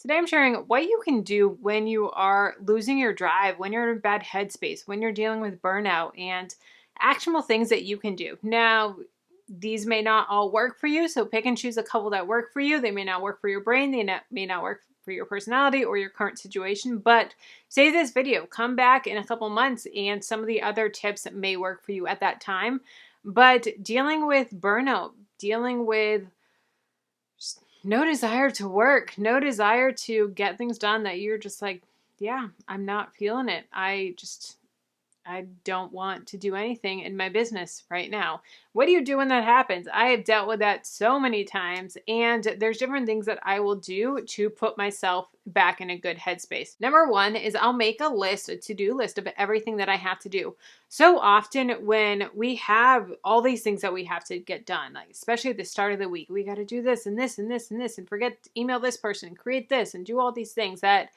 Today I'm sharing what you can do when you are losing your drive, when you're in a bad headspace, when you're dealing with burnout, and actionable things that you can do. Now, these may not all work for you, so pick and choose a couple that work for you. They may not work for your brain, may not work for your personality or your current situation, but save this video. Come back in a couple months and some of the other tips that may work for you at that time. But dealing with burnout, dealing with no desire to work, no desire to get things done, that you're just like, yeah, I'm not feeling it. I don't want to do anything in my business right now. What do you do when that happens? I have dealt with that so many times, and there's different things that I will do to put myself back in a good headspace. Number one is I'll make a list, a to-do list of everything that I have to do. So often when we have all these things that we have to get done, like especially at the start of the week, we got to do this and this and this and this, and forget to email this person, create this, and do all these things that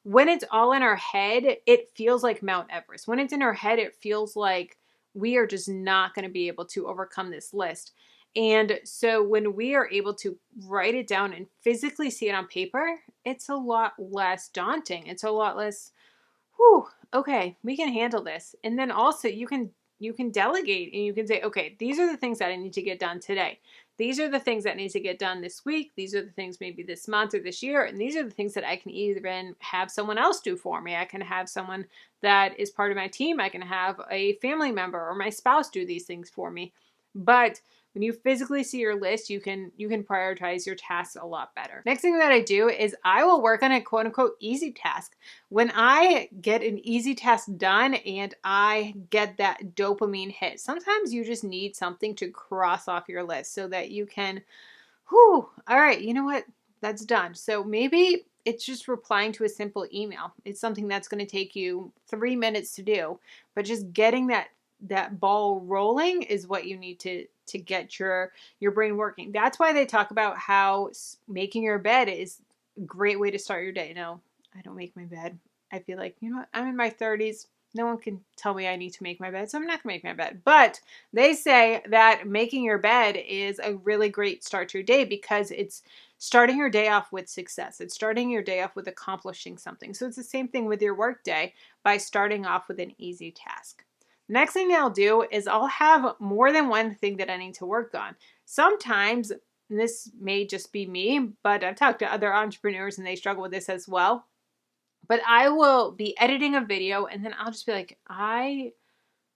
when it's all in our head, it feels like Mount Everest. When it's in our head, it feels like we are just not going to be able to overcome this list. And so when we are able to write it down and physically see it on paper, it's a lot less daunting. It's a lot less, whew, okay, we can handle this. And then also you can delegate and you can say, okay, these are the things that I need to get done today. These are the things that need to get done this week. These are the things maybe this month or this year. And these are the things that I can even have someone else do for me. I can have someone that is part of my team. I can have a family member or my spouse do these things for me. But when you physically see your list, you can prioritize your tasks a lot better. Next thing that I do is I will work on a quote unquote easy task. When I get an easy task done and I get that dopamine hit, sometimes you just need something to cross off your list so that you can, whew, all right, you know what? That's done. So maybe it's just replying to a simple email. It's something that's going to take you 3 minutes to do, but just getting that ball rolling is what you need to get your brain working. That's why they talk about how making your bed is a great way to start your day. No, I don't make my bed. I feel like, you know what? I'm in my 30s. No one can tell me I need to make my bed, so I'm not going to make my bed. But they say that making your bed is a really great start to your day because it's starting your day off with success. It's starting your day off with accomplishing something. So it's the same thing with your work day by starting off with an easy task. Next thing I'll do is I'll have more than one thing that I need to work on. Sometimes, and this may just be me, but I've talked to other entrepreneurs and they struggle with this as well. But I will be editing a video and then I'll just be like, I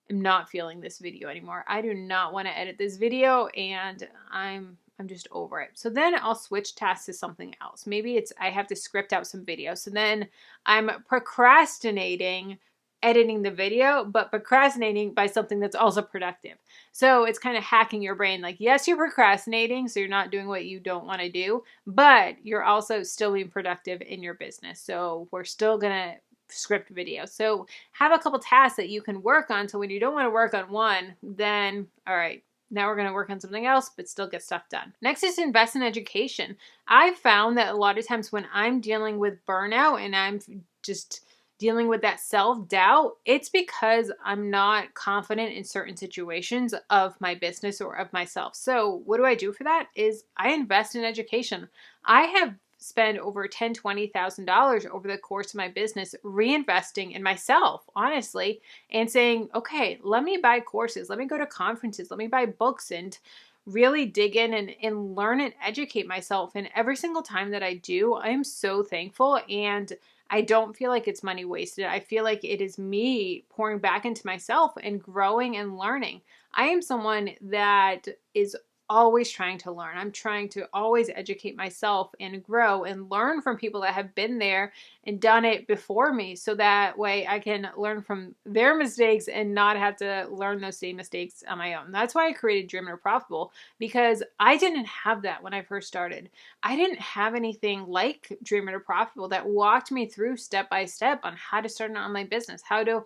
am not feeling this video anymore. I do not want to edit this video and I'm just over it. So then I'll switch tasks to something else. Maybe it's I have to script out some videos. So then I'm procrastinating editing the video, but procrastinating by something that's also productive. So it's kind of hacking your brain. Like, yes, you're procrastinating, so you're not doing what you don't want to do, but you're also still being productive in your business. So we're still going to script video. So have a couple tasks that you can work on. So when you don't want to work on one, then, all right, now we're going to work on something else, but still get stuff done. Next is invest in education. I've found that a lot of times when I'm dealing with burnout and I'm just dealing with that self-doubt, it's because I'm not confident in certain situations of my business or of myself. So what do I do for that? Is I invest in education. I have spent over $10,000, $20,000 over the course of my business reinvesting in myself, honestly, and saying, okay, let me buy courses, let me go to conferences, let me buy books and really dig in and learn and educate myself. And every single time that I do, I am so thankful and I don't feel like it's money wasted. I feel like it is me pouring back into myself and growing and learning. I am someone that is always trying to learn. I'm trying to always educate myself and grow and learn from people that have been there and done it before me. So that way I can learn from their mistakes and not have to learn those same mistakes on my own. That's why I created Driven or Profitable, because I didn't have that when I first started. I didn't have anything like Driven or Profitable that walked me through step by step on how to start an online business, how to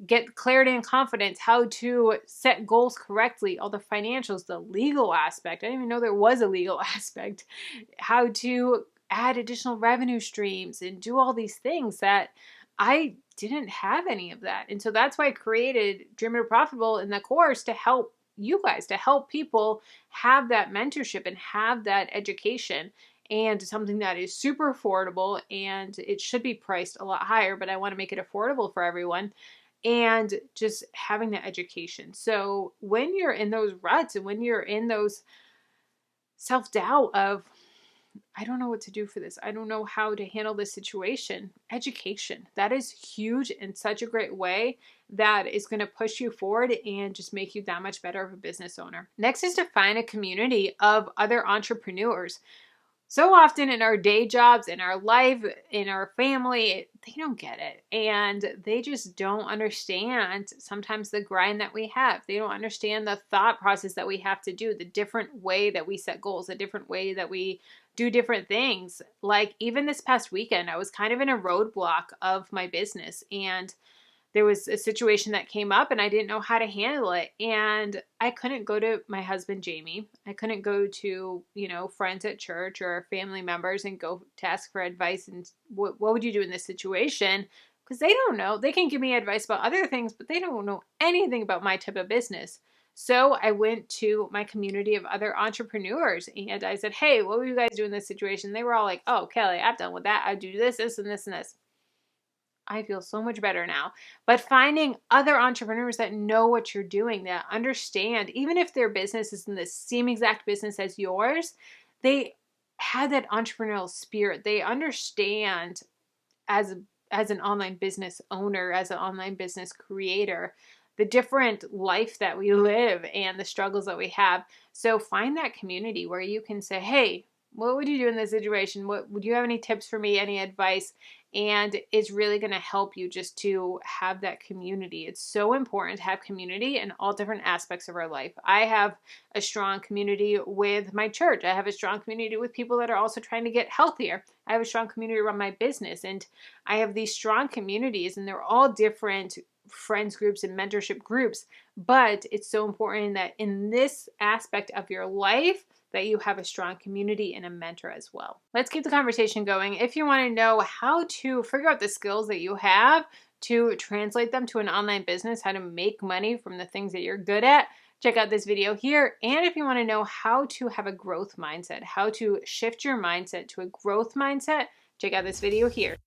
get clarity and confidence, how to set goals correctly, all the financials, the legal aspect. I didn't even know there was a legal aspect, how to add additional revenue streams and do all these things that I didn't have any of that. And so that's why I created Dream It Profitable in the course to help you guys, to help people have that mentorship and have that education. and something that is super affordable, and it should be priced a lot higher, but I want to make it affordable for everyone. And just having that education. So when you're in those ruts and when you're in those self-doubt of, I don't know what to do for this, I don't know how to handle this situation, education, that is huge in such a great way that is going to push you forward and just make you that much better of a business owner. Next is to find a community of other entrepreneurs. So often in our day jobs, in our life, in our family, they don't get it. And they just don't understand sometimes the grind that we have. They don't understand the thought process that we have to do, the different way that we set goals, the different way that we do different things. Like even this past weekend, I was kind of in a roadblock of my business, and there was a situation that came up and I didn't know how to handle it. And I couldn't go to my husband, Jamie. I couldn't go to, friends at church or family members and go to ask for advice. And what would you do in this situation? Because they don't know. They can give me advice about other things, but they don't know anything about my type of business. So I went to my community of other entrepreneurs and I said, hey, what would you guys do in this situation? They were all like, oh, Kelly, I've done with that. I do this, this, and this, and this. I feel so much better now. But finding other entrepreneurs that know what you're doing, that understand, even if their business is in the same exact business as yours, they have that entrepreneurial spirit. They understand as an online business owner, as an online business creator, the different life that we live and the struggles that we have. So find that community where you can say, hey, what would you do in this situation? Would you have any tips for me, any advice? And it's really going to help you just to have that community. It's so important to have community in all different aspects of our life. I have a strong community with my church. I have a strong community with people that are also trying to get healthier. I have a strong community around my business, and I have these strong communities, and they're all different friends groups and mentorship groups. But it's so important that in this aspect of your life, that you have a strong community and a mentor as well. Let's keep the conversation going. If you want to know how to figure out the skills that you have to translate them to an online business, how to make money from the things that you're good at, check out this video here. And if you want to know how to have a growth mindset, how to shift your mindset to a growth mindset, check out this video here.